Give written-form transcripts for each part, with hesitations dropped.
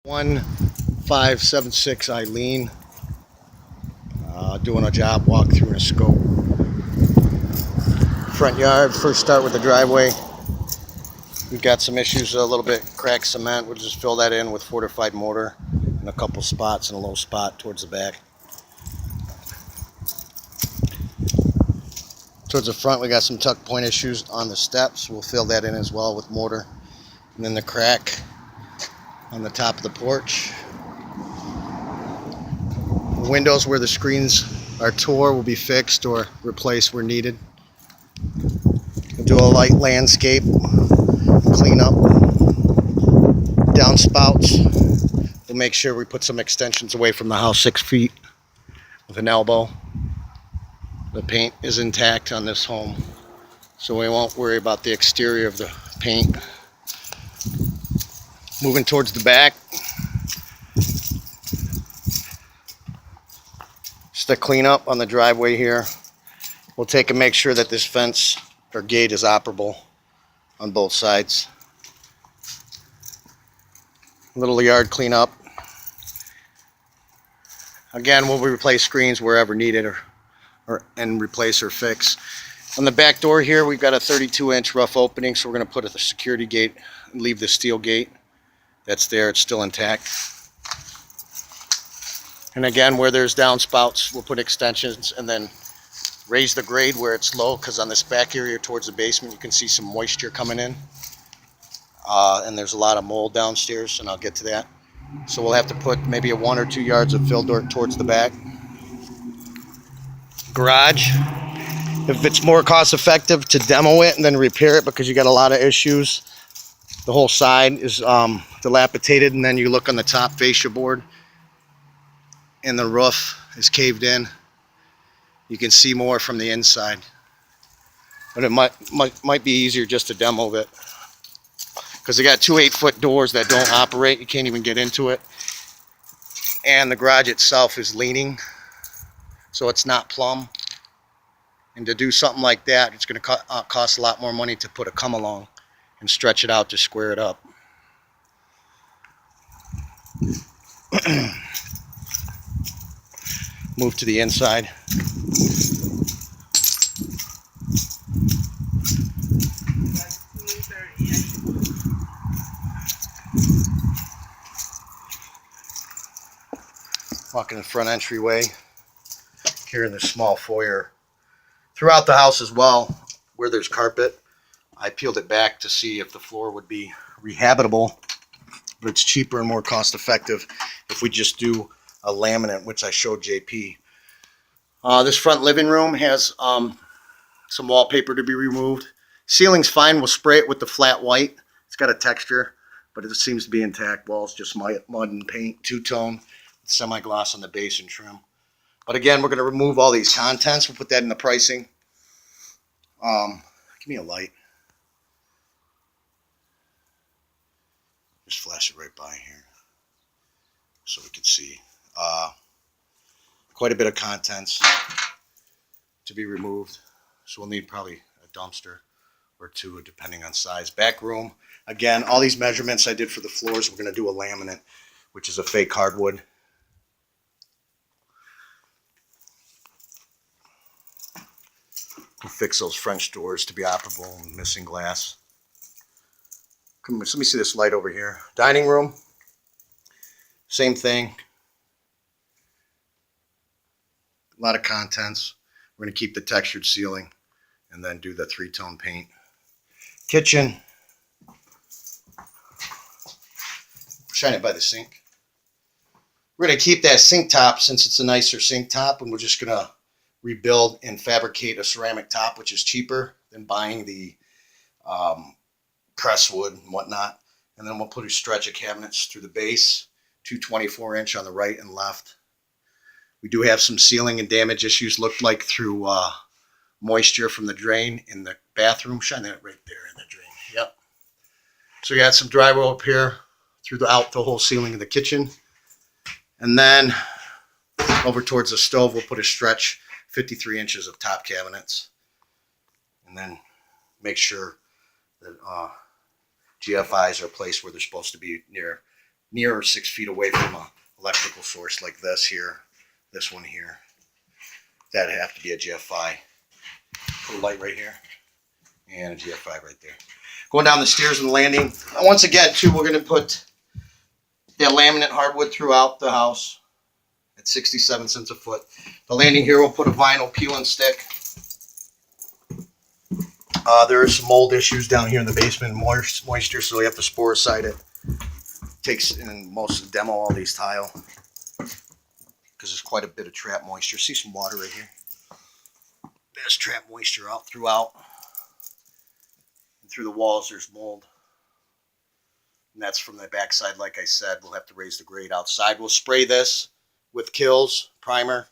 1576 Ilene, doing a job walkthrough and a scope. Front yard, first start with the driveway. We've got some issues, a little bit cracked cement. We'll just fill that in with fortified mortar in a couple spots and a low spot towards the back. Towards the front, we got some tuck point issues on the steps. We'll fill that in as well with mortar. And then the crack on the top of the porch. The windows where the screens are tore will be fixed or replaced where needed. We'll do a light landscape clean up. Downspouts. We'll make sure we put some extensions away from the house 6 feet with an elbow. The paint is intact on this home, so we won't worry about the exterior of the paint. Moving towards the back. Just a cleanup on the driveway here. We'll take and make sure that this fence or gate is operable on both sides. Little yard cleanup. Again, we'll replace screens wherever needed and replace or fix. On the back door here, we've got a 32-inch rough opening, so we're going to put a security gate and leave the steel gate that's there. It's still intact. And again, where there's downspouts, we'll put extensions and then raise the grade where it's low, because on this back area towards the basement, you can see some moisture coming in. And there's a lot of mold downstairs, and I'll get to that. So we'll have to put maybe 1 or 2 yards of fill dirt towards the back. Garage. If it's more cost effective to demo it and then repair it because you got a lot of issues, the whole side is dilapidated, and then you look on the top fascia board and the roof is caved in. You can see more from the inside, but it might be easier just to demo it because they got 2 8-foot doors that don't operate. You can't even get into it, and the garage itself is leaning, so it's not plumb. And to do something like that, it's going to cost a lot more money to put a come along and stretch it out to square it up. Move to the inside. Walking the front entryway. Here in the small foyer. Throughout the house as well, where there's carpet, I peeled it back to see if the floor would be rehabitable, but it's cheaper and more cost effective if we just do a laminate, which I showed JP. This front living room has some wallpaper to be removed. Ceiling's fine. We'll spray it with the flat white. It's got a texture, but it seems to be intact. Walls just mud and paint, two-tone, semi-gloss on the base and trim. But again, we're going to remove all these contents. We'll put that in the pricing. Give me a light. Just flash it right by here so we can see. Quite a bit of contents to be removed. So we'll need probably a dumpster or two, depending on size. Back room. Again, all these measurements I did for the floors, we're going to do a laminate, which is a fake hardwood. We'll fix those French doors to be operable and missing glass. Come, let me see this light over here. Dining room. Same thing. A lot of contents. We're going to keep the textured ceiling and then do the 3-tone paint. Kitchen. Shine it by the sink. We're going to keep that sink top since it's a nicer sink top, and we're just going to rebuild and fabricate a ceramic top, which is cheaper than buying the press wood and whatnot. And then we'll put a stretch of cabinets through the base, 224-inch on the right and left. We do have some ceiling and damage issues, looked like through moisture from the drain in the bathroom. Shine that right there in the drain. Yep. So we got some drywall up here throughout the whole ceiling of the kitchen. And then over towards the stove, we'll put a stretch 53 inches of top cabinets, and then make sure that GFIs are placed where they're supposed to be near near or 6 feet away from a electrical source like this here, this one here. That'd have to be a GFI. Put a light right here and a GFI right there. Going down the stairs and the landing. Once again, too, we're going to put that laminate hardwood throughout the house at 67 cents a foot. The landing here, we'll put a vinyl peel and stick. There are some mold issues down here in the basement, moisture, so we have to sporicide it. Takes in most of the demo all these tile because there's quite a bit of trap moisture. See some water right here. There's trap moisture out throughout. And through the walls there's mold. And that's from the backside, like I said. We'll have to raise the grade outside. We'll spray this with Kills primer.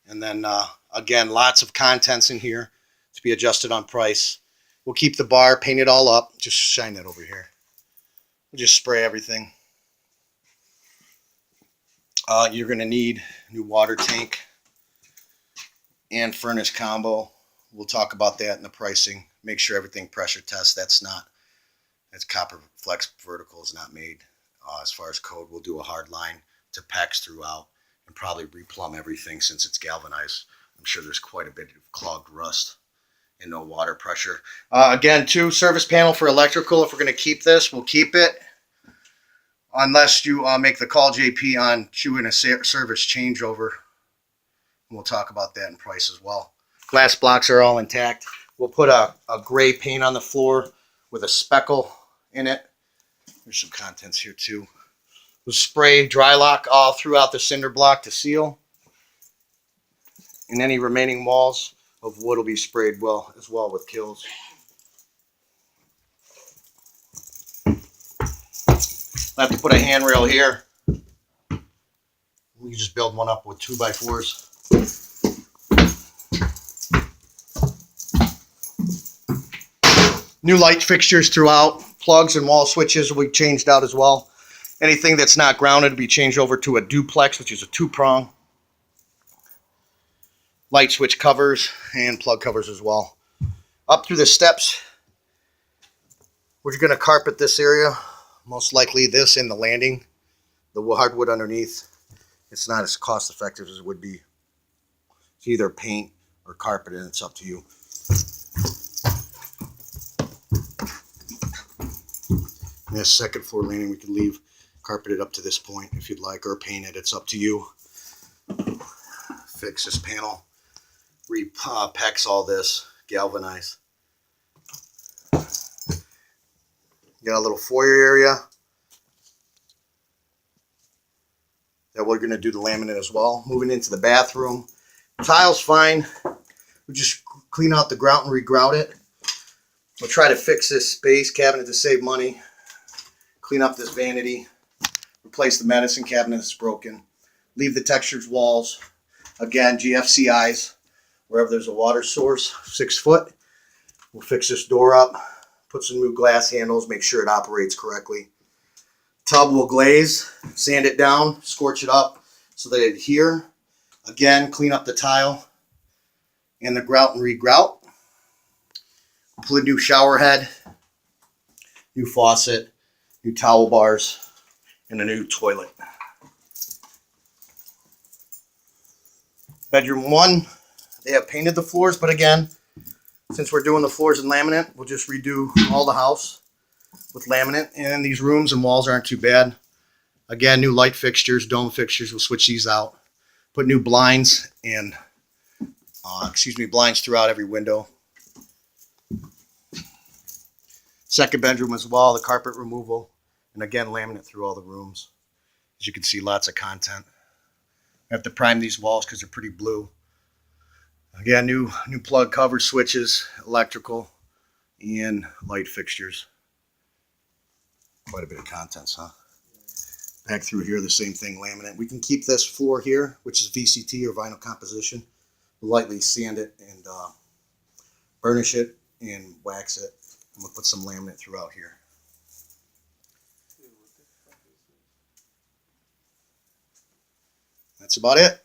And then again, lots of contents in here to be adjusted on price. We'll keep the bar, paint it all up. Just shine that over here. We'll just spray everything. You're going to need a new water tank and furnace combo. We'll talk about that in the pricing. Make sure everything pressure tests. That's copper flex vertical is not made. As far as code, we'll do a hard line to PEX throughout and probably replumb everything since it's galvanized. I'm sure there's quite a bit of clogged rust and no water pressure. Again, too, service panel for electrical. If we're going to keep this, we'll keep it. Unless you make the call, JP, on doing a service changeover. We'll talk about that in price as well. Glass blocks are all intact. We'll put a gray paint on the floor with a speckle in it. There's some contents here too. We'll spray dry lock all throughout the cinder block to seal. And any remaining walls of wood will be sprayed as well with Kills. I'll have to put a handrail here. We can just build one up with 2x4s. New light fixtures throughout. Plugs and wall switches will be changed out as well. Anything that's not grounded will be changed over to a duplex, which is a 2-prong. Light switch covers and plug covers as well. Up through the steps, we're going to carpet this area. Most likely this in the landing. The hardwood underneath, it's not as cost effective as it would be. It's either paint or carpet, and it's up to you. And this second floor landing, we can leave carpeted up to this point if you'd like, or paint it. It's up to you. Fix this panel. PEX all this. Galvanize. Got a little foyer area that we're going to do the laminate as well. Moving into the bathroom. Tile's fine. We just clean out the grout and regrout it. We'll try to fix this space cabinet to save money. Clean up this vanity. Replace the medicine cabinet that's broken. Leave the textured walls. Again, GFCIs. Wherever there's a water source, 6 foot. We'll fix this door up. Put some new glass handles, make sure it operates correctly. Tub will glaze, sand it down, scorch it up so they adhere. Again, clean up the tile and the grout and regrout. Put a new shower head, new faucet, new towel bars, and a new toilet. Bedroom 1, they have painted the floors, but again, since we're doing the floors in laminate, we'll just redo all the house with laminate. And these rooms and walls aren't too bad. Again, new light fixtures, dome fixtures. We'll switch these out. Put new blinds and, blinds throughout every window. Second bedroom as well, the carpet removal. And again, laminate through all the rooms. As you can see, lots of content. I have to prime these walls because they're pretty blue. Again, new plug cover switches, electrical, and light fixtures. Quite a bit of contents, huh? Back through here, the same thing, laminate. We can keep this floor here, which is VCT or vinyl composition. We'll lightly sand it and burnish it and wax it. And we'll put some laminate throughout here. That's about it.